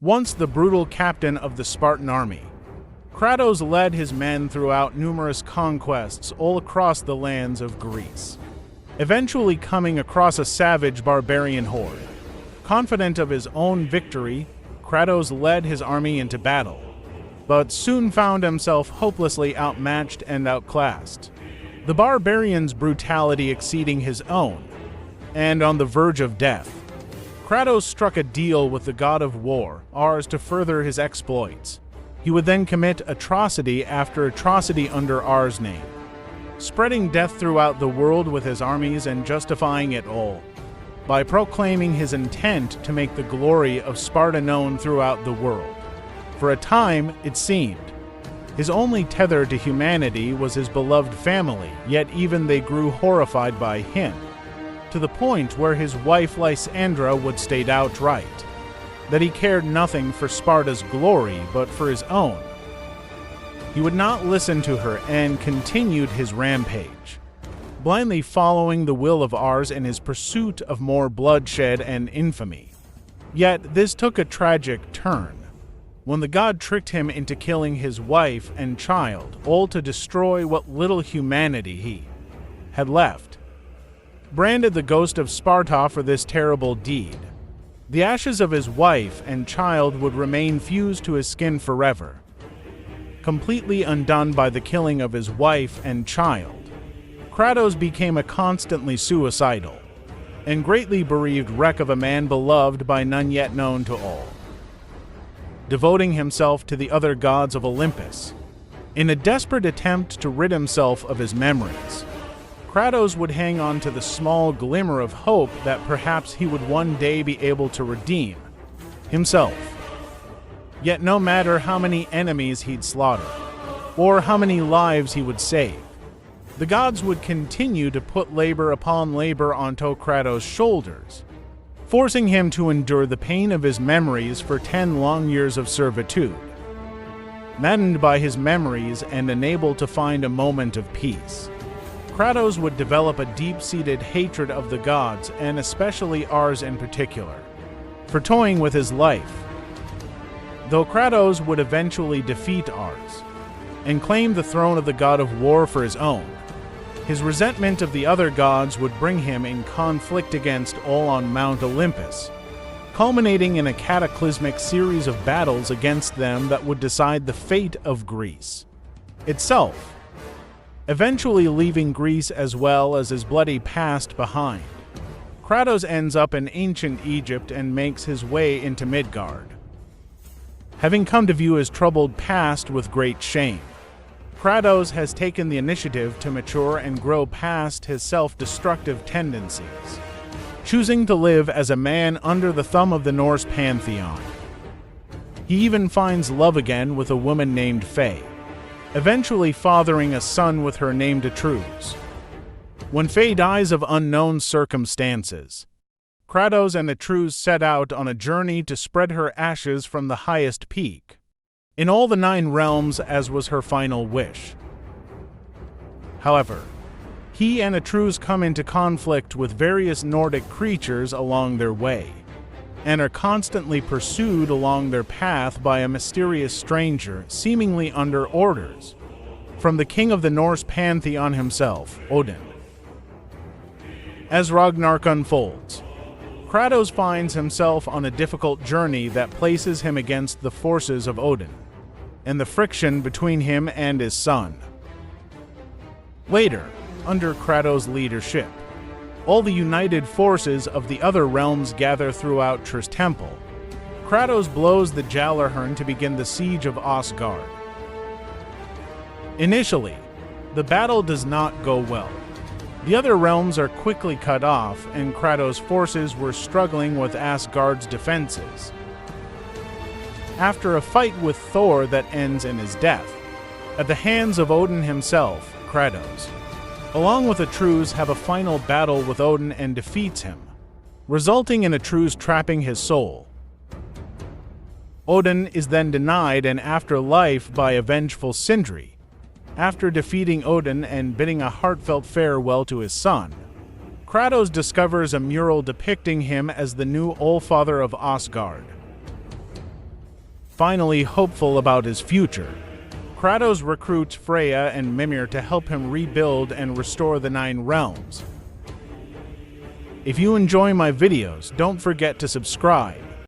Once the brutal captain of the Spartan army, Kratos led his men throughout numerous conquests all across the lands of Greece, eventually coming across a savage barbarian horde. Confident of his own victory, Kratos led his army into battle, but soon found himself hopelessly outmatched and outclassed, the barbarians' brutality exceeding his own, and on the verge of death. Kratos struck a deal with the god of war, Ares, to further his exploits. He would then commit atrocity after atrocity under Ares' name, spreading death throughout the world with his armies and justifying it all by proclaiming his intent to make the glory of Sparta known throughout the world. For a time, it seemed, his only tether to humanity was his beloved family, yet even they grew horrified by him, to the point where his wife Lysandra would state outright that he cared nothing for Sparta's glory but for his own. He would not listen to her and continued his rampage, blindly following the will of Ares in his pursuit of more bloodshed and infamy. Yet this took a tragic turn when the god tricked him into killing his wife and child, all to destroy what little humanity he had left. Branded the ghost of Sparta for this terrible deed, the ashes of his wife and child would remain fused to his skin forever. Completely undone by the killing of his wife and child, Kratos became a constantly suicidal and greatly bereaved wreck of a man beloved by none yet known to all, devoting himself to the other gods of Olympus. In a desperate attempt to rid himself of his memories, Kratos would hang on to the small glimmer of hope that perhaps he would one day be able to redeem himself. Yet no matter how many enemies he'd slaughter, or how many lives he would save, the gods would continue to put labor upon labor onto Kratos' shoulders, forcing him to endure the pain of his memories for 10 long years of servitude. Maddened by his memories and unable to find a moment of peace, Kratos would develop a deep-seated hatred of the gods, and especially Ares in particular, for toying with his life. Though Kratos would eventually defeat Ares and claim the throne of the god of war for his own, his resentment of the other gods would bring him in conflict against all on Mount Olympus, culminating in a cataclysmic series of battles against them that would decide the fate of Greece itself, eventually leaving Greece as well as his bloody past behind. Kratos ends up in ancient Egypt and makes his way into Midgard, having come to view his troubled past with great shame. Kratos has taken the initiative to mature and grow past his self-destructive tendencies, choosing to live as a man under the thumb of the Norse pantheon. He even finds love again with a woman named Faye, eventually fathering a son with her named Atreus. When Faye dies of unknown circumstances, Kratos and Atreus set out on a journey to spread her ashes from the highest peak in all the 9 realms, as was her final wish. However, he and Atreus come into conflict with various Nordic creatures along their way, and are constantly pursued along their path by a mysterious stranger seemingly under orders from the king of the Norse pantheon himself, Odin. As Ragnarok unfolds, Kratos finds himself on a difficult journey that places him against the forces of Odin, and the friction between him and his son. Later, under Kratos' leadership, all the united forces of the other realms gather throughout Tr's temple. Kratos blows the Jallarhorn to begin the siege of Asgard. Initially, the battle does not go well. The other realms are quickly cut off, and Kratos' forces were struggling with Asgard's defenses. After a fight with Thor that ends in his death, at the hands of Odin himself, Kratos, along with Atreus, have a final battle with Odin and defeats him, resulting in Atreus trapping his soul. Odin is then denied an afterlife by a vengeful Sindri. After defeating Odin and bidding a heartfelt farewell to his son, Kratos discovers a mural depicting him as the new Allfather of Asgard. finally hopeful about his future. Kratos recruits Freya and Mimir to help him rebuild and restore the Nine Realms. If you enjoy my videos, don't forget to subscribe.